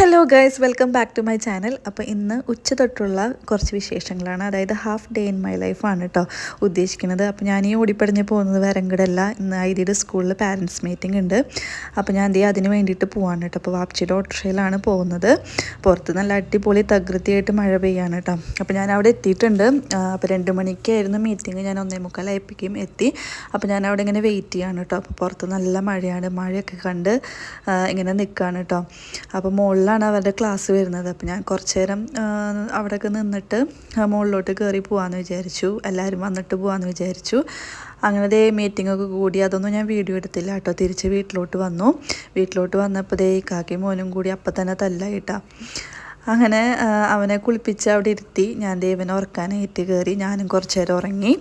Hello guys, welcome back to my channel. അപ്പോൾ ഇന്ന് ഉച്ച തൊട്ടുള്ള കുറച്ച് വിശേഷങ്ങളാണ്, അതായത് ഹാഫ് ഡേ ഇൻ മൈ ലൈഫാണ് കേട്ടോ ഉദ്ദേശിക്കുന്നത്. അപ്പോൾ ഞാൻ ഈ ഓടിപ്പടിഞ്ഞ് പോകുന്നത് വരങ്കടല്ല. ഇന്ന് ഐഡിയുടെ സ്കൂളിൽ പാരൻസ് മീറ്റിംഗ് ഉണ്ട്. അപ്പോൾ ഞാൻ അതിന് വേണ്ടിയിട്ട് പോവാണ് കേട്ടോ. അപ്പോൾ വാപ്ചിയുടെ ഓട്ടോറിക്ഷയിലാണ് പോകുന്നത്. പുറത്ത് നല്ല അടിപൊളി തകൃതിയായിട്ട് മഴ പെയ്യാണ് കേട്ടോ. അപ്പോൾ ഞാൻ അവിടെ എത്തിയിട്ടുണ്ട്. അപ്പോൾ 2 മണിക്കായിരുന്നു മീറ്റിംഗ്. ഞാൻ 1:45 എത്തി. അപ്പോൾ ഞാൻ അവിടെ ഇങ്ങനെ വെയിറ്റ് ചെയ്യാണ് കേട്ടോ. അപ്പോൾ പുറത്ത് നല്ല മഴയാണ്. മഴയൊക്കെ കണ്ട് ഇങ്ങനെ നിൽക്കുകയാണ് കേട്ടോ. അപ്പോൾ മുകളിലാണ് അവരുടെ ക്ലാസ് വരുന്നത്. അപ്പോൾ ഞാൻ കുറച്ച് നേരം അവിടെയൊക്കെ നിന്നിട്ട് മുകളിലോട്ട് കയറി പോകാമെന്ന് വിചാരിച്ചു. എല്ലാവരും വന്നിട്ട് പോകാമെന്ന് വിചാരിച്ചു. അങ്ങനെ മീറ്റിങ്ങൊക്കെ കൂടി അതൊന്നും ഞാൻ വീഡിയോ എടുത്തില്ല കേട്ടോ. തിരിച്ച് വീട്ടിലോട്ട് വന്നു. വീട്ടിലോട്ട് വന്നപ്പോൾ കാക്കയും മോനും കൂടി അപ്പം തന്നെ തല്ലായിട്ടാ. അങ്ങനെ അവനെ കുളിപ്പിച്ച് അവിടെ ഇരുത്തി. ഞാൻ ഇവനെ ഉറക്കാനായിട്ട് കയറി. ഞാനും കുറച്ച് നേരം ഉറങ്ങി.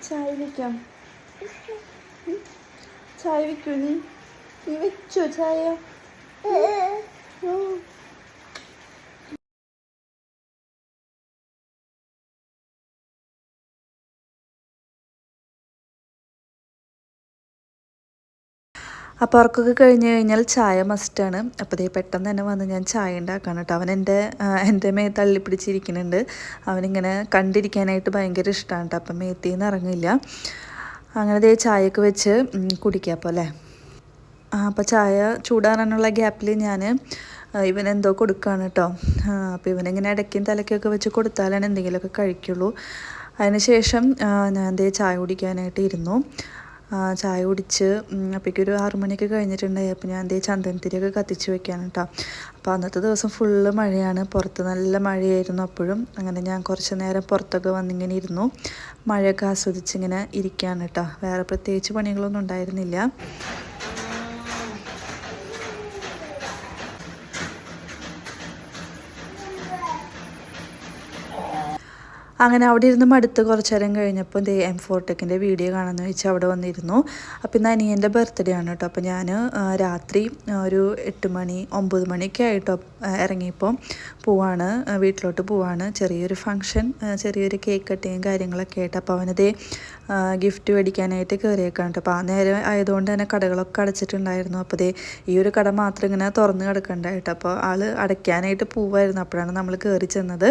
ചായ വയ്ക്കാം. ചായ വയ്ക്കൂ. നീ വെച്ചോ ചായ? അപ്പോൾ ഉറക്കൊക്കെ കഴിഞ്ഞ് കഴിഞ്ഞാൽ ചായ മസ്റ്റാണ്. അപ്പോൾ പെട്ടെന്ന് തന്നെ വന്ന് ഞാൻ ചായ ഉണ്ടാക്കാണ് കേട്ടോ. അവൻ എൻ്റെ മേ തള്ളിപ്പിടിച്ചിരിക്കുന്നുണ്ട്. അവനിങ്ങനെ കണ്ടിരിക്കാനായിട്ട് ഭയങ്കര ഇഷ്ടമാണ് കേട്ടോ. അപ്പം മേത്തിൽ നിന്ന് ഇറങ്ങില്ല. അങ്ങനെ ചായയൊക്കെ വെച്ച് കുടിക്കുക അപ്പോൾ അല്ലേ. അപ്പോൾ ചായ ചൂടാറാനുള്ള ഗ്യാപ്പിൽ ഞാൻ ഇവനെന്തോ കൊടുക്കുകയാണ് കേട്ടോ. അപ്പോൾ ഇവനിങ്ങനെ ഇടയ്ക്കും തലയ്ക്കൊക്കെ വെച്ച് കൊടുത്താലാണ് എന്തെങ്കിലുമൊക്കെ കഴിക്കുള്ളൂ. അതിന് ശേഷം ഞാൻ ചായ കുടിക്കാനായിട്ട് ഇരുന്നു. ചായ കുടിച്ച് അപ്പോഴേക്കൊരു 6 മണിയൊക്കെ കഴിഞ്ഞിട്ടുണ്ടായി. അപ്പോൾ ഞാൻ ചന്ദനത്തിരിയൊക്കെ കത്തിച്ച് വെക്കാൻ കേട്ടോ. അപ്പോൾ അന്നത്തെ ദിവസം ഫുള്ള് മഴയാണ്. പുറത്ത് നല്ല മഴയായിരുന്നു അപ്പോഴും. അങ്ങനെ ഞാൻ കുറച്ച് നേരം പുറത്തൊക്കെ വന്നിങ്ങനെ ഇരുന്നു. മഴയൊക്കെ ആസ്വദിച്ചിങ്ങനെ ഇരിക്കുകയാണ് കേട്ടോ. വേറെ പ്രത്യേകിച്ച് പണികളൊന്നും ഉണ്ടായിരുന്നില്ല. അങ്ങനെ അവിടെ ഇരുന്ന് മടുത്ത് കുറച്ച് നേരം കഴിഞ്ഞപ്പോൾ M4 ടെക്കിൻ്റെ വീഡിയോ കാണാമെന്ന് വെച്ചാൽ അവിടെ വന്നിരുന്നു. അപ്പോൾ ഇന്ന് അനിയൻ്റെ ബർത്ത്ഡേ ആണ് കേട്ടോ. അപ്പോൾ ഞാൻ രാത്രി ഒരു 8 മണി 9 മണിയൊക്കെ ആയിട്ടോ ഇറങ്ങിയപ്പോൾ പോവാണ്, വീട്ടിലോട്ട് പോവാണ്. ചെറിയൊരു ഫംഗ്ഷൻ, ചെറിയൊരു കേക്ക് കട്ടിങ് കാര്യങ്ങളൊക്കെ ആയിട്ട്. അപ്പോൾ അവനത് ഗിഫ്റ്റ് മേടിക്കാനായിട്ട് കയറിയേക്കാണ് കേട്ടോ. അപ്പോൾ ആ നേരം ആയതുകൊണ്ട് തന്നെ കടകളൊക്കെ അടച്ചിട്ടുണ്ടായിരുന്നു. അപ്പോൾ ഈ ഒരു കട മാത്രം ഇങ്ങനെ തുറന്ന് കിടക്കണ്ടായിട്ട്. അപ്പോൾ ആൾ അടയ്ക്കാനായിട്ട് പോവായിരുന്നു. അപ്പോഴാണ് നമ്മൾ കയറി ചെന്നത്.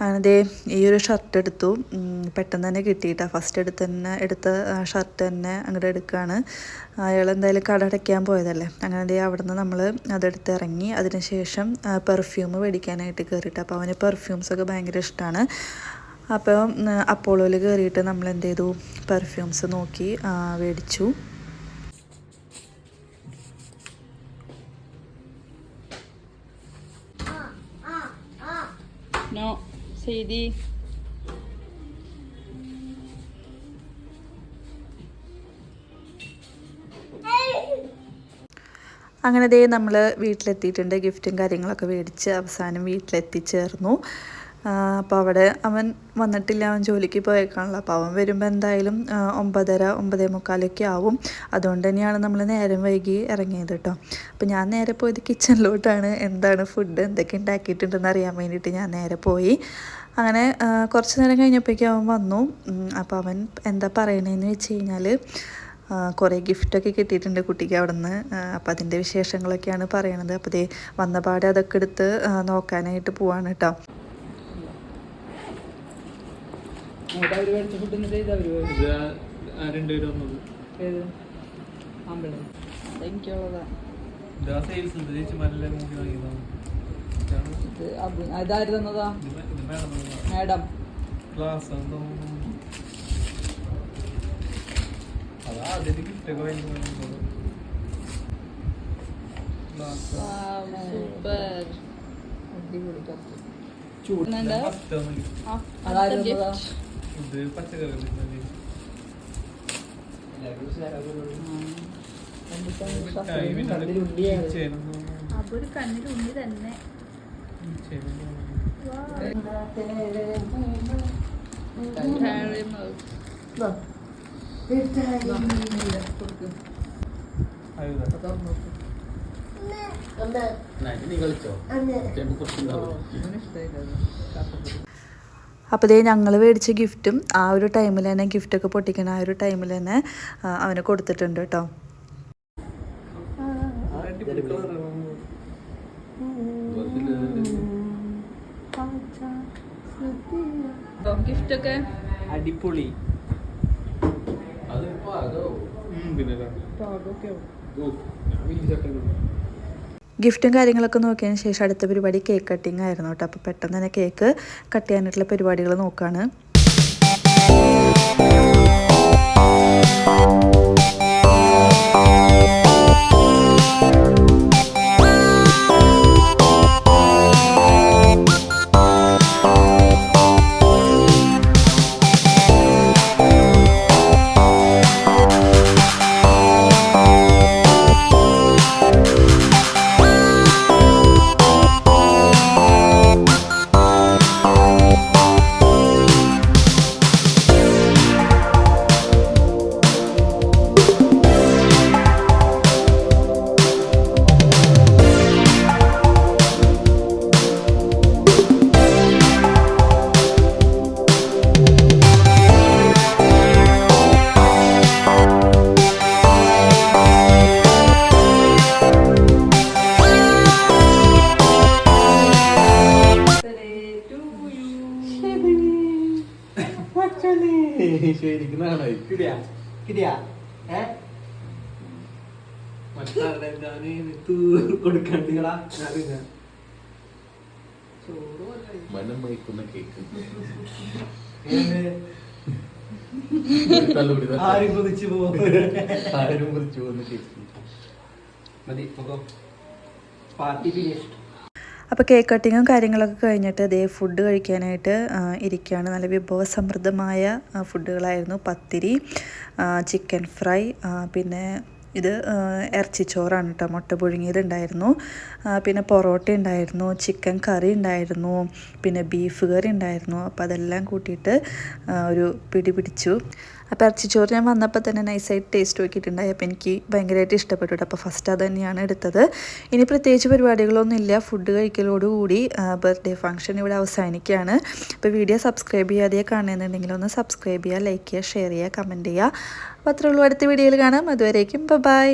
അങ്ങനെ ഈ ഒരു ഷർട്ട് എടുത്തു. പെട്ടെന്ന് തന്നെ കിട്ടിയിട്ടാ. ഫസ്റ്റ് എടുത്ത ഷർട്ട് തന്നെ അങ്ങോട്ട് എടുക്കുകയാണ്. അയാൾ എന്തായാലും കട അടയ്ക്കാൻ പോയതല്ലേ. അങ്ങനെ അവിടെ നിന്ന് നമ്മൾ അതെടുത്ത് ഇറങ്ങി. അതിനുശേഷം പെർഫ്യൂം മേടിക്കാനായിട്ട് കയറിയിട്ട്. അപ്പോൾ അവന് പെർഫ്യൂംസൊക്കെ ഭയങ്കര ഇഷ്ടമാണ്. അപ്പോൾ അപ്പോളോയിൽ കയറിയിട്ട് നമ്മൾ എന്ത് ചെയ്തു, പെർഫ്യൂംസ് നോക്കി മേടിച്ചു. ശരി. അങ്ങനെ നമ്മൾ വീട്ടിലെത്തിയിട്ടുണ്ട്. ഗിഫ്റ്റും കാര്യങ്ങളൊക്കെ മേടിച്ച് അവസാനം വീട്ടിലെത്തിച്ചേർന്നു. അപ്പോൾ അവിടെ അവൻ വന്നിട്ടില്ല. അവൻ ജോലിക്ക് പോയേക്കാണല്ലോ. അപ്പോൾ അവൻ വരുമ്പോൾ എന്തായാലും 9:30 9:45 ആവും. അതുകൊണ്ട് തന്നെയാണ് നമ്മൾ നേരം വൈകി ഇറങ്ങിയത് കേട്ടോ. അപ്പോൾ ഞാൻ നേരെ പോയത് കിച്ചണിലോട്ടാണ്. എന്താണ് ഫുഡ് എന്തൊക്കെ ഉണ്ടാക്കിയിട്ടുണ്ടെന്ന് അറിയാൻ വേണ്ടിയിട്ട് ഞാൻ നേരെ പോയി. അങ്ങനെ കുറച്ച് നേരം കഴിഞ്ഞപ്പോഴേക്കും അവൻ വന്നു. അപ്പോൾ അവൻ എന്താ പറയണതെന്ന് വെച്ച് കഴിഞ്ഞാൽ കുറേ ഗിഫ്റ്റൊക്കെ കിട്ടിയിട്ടുണ്ട് കുട്ടിക്ക് അവിടെ നിന്ന്. അപ്പോൾ അതിൻ്റെ വിശേഷങ്ങളൊക്കെയാണ് പറയണത്. അപ്പോൾ വന്ന പാടെ അതൊക്കെ എടുത്ത് നോക്കാനായിട്ട് പോവാണ് കേട്ടോ. അതാര് തന്നതാ? Madam super. അതൊരു കണ്ണിലുണ്ണി തന്നെ. അപ്പോൾ ഇതേ ഞങ്ങൾ മേടിച്ച ഗിഫ്റ്റും ആ ഒരു ടൈമിൽ തന്നെ ഗിഫ്റ്റൊക്കെ പൊട്ടിക്കണ ആ ഒരു ടൈമിൽ തന്നെ അവന് കൊടുത്തിട്ടുണ്ട് കേട്ടോ. ഗിഫ്റ്റൊക്കെ അടിപൊളി. ഗിഫ്റ്റും കാര്യങ്ങളൊക്കെ നോക്കിയതിന് ശേഷം അടുത്ത പരിപാടി കേക്ക് കട്ടിങ് ആയിരുന്നു കേട്ടോ. അപ്പോൾ പെട്ടെന്ന് തന്നെ കേക്ക് കട്ട് ചെയ്യാനായിട്ടുള്ള പരിപാടികൾ നോക്കുകയാണ്. അപ്പോൾ കേക്ക് കട്ടിങ്ങും കാര്യങ്ങളൊക്കെ കഴിഞ്ഞിട്ട് അതേ ഫുഡ് കഴിക്കാനായിട്ട് ഇരിക്കുകയാണ്. നല്ല വിഭവസമൃദ്ധമായ ഫുഡുകളായിരുന്നു. പത്തിരി, ചിക്കൻ ഫ്രൈ, പിന്നെ ഇത് ഇറച്ചിച്ചോറാണ് കേട്ടോ. മുട്ട പുഴുങ്ങിയതുണ്ടായിരുന്നു, പിന്നെ പൊറോട്ട ഉണ്ടായിരുന്നു, ചിക്കൻ കറി ഉണ്ടായിരുന്നു, പിന്നെ ബീഫ് കറി ഉണ്ടായിരുന്നു. അപ്പോൾ അതെല്ലാം കൂട്ടിയിട്ട് ഒരു പിടി പിടിച്ചു. അപ്പോൾ ഇറച്ചിച്ചോറ് ഞാൻ വന്നപ്പോൾ തന്നെ നൈസായിട്ട് ടേസ്റ്റ് നോക്കിയിട്ടുണ്ടായി. അപ്പോൾ എനിക്ക് ഭയങ്കരമായിട്ട് ഇഷ്ടപ്പെട്ടു. അപ്പോൾ ഫസ്റ്റ് അത് തന്നെയാണ് എടുത്തത്. ഇനി പ്രത്യേകിച്ച് പരിപാടികളൊന്നും ഇല്ല. ഫുഡ് കഴിക്കലോടുകൂടി ബർത്ത്ഡേ ഫംഗ്ഷൻ ഇവിടെ അവസാനിക്കുകയാണ്. അപ്പോൾ വീഡിയോ സബ്സ്ക്രൈബ് ചെയ്യാതെ കാണുന്നുണ്ടെങ്കിൽ ഒന്ന് സബ്സ്ക്രൈബ് ചെയ്യുക, ലൈക്ക് ചെയ്യുക, ഷെയർ ചെയ്യുക, കമൻറ്റ് ചെയ്യുക. അപ്പോൾ അത്രേ ഉള്ളൂ. അടുത്ത വീഡിയോയിൽ കാണാം. അതുവരേക്കും ബൈ.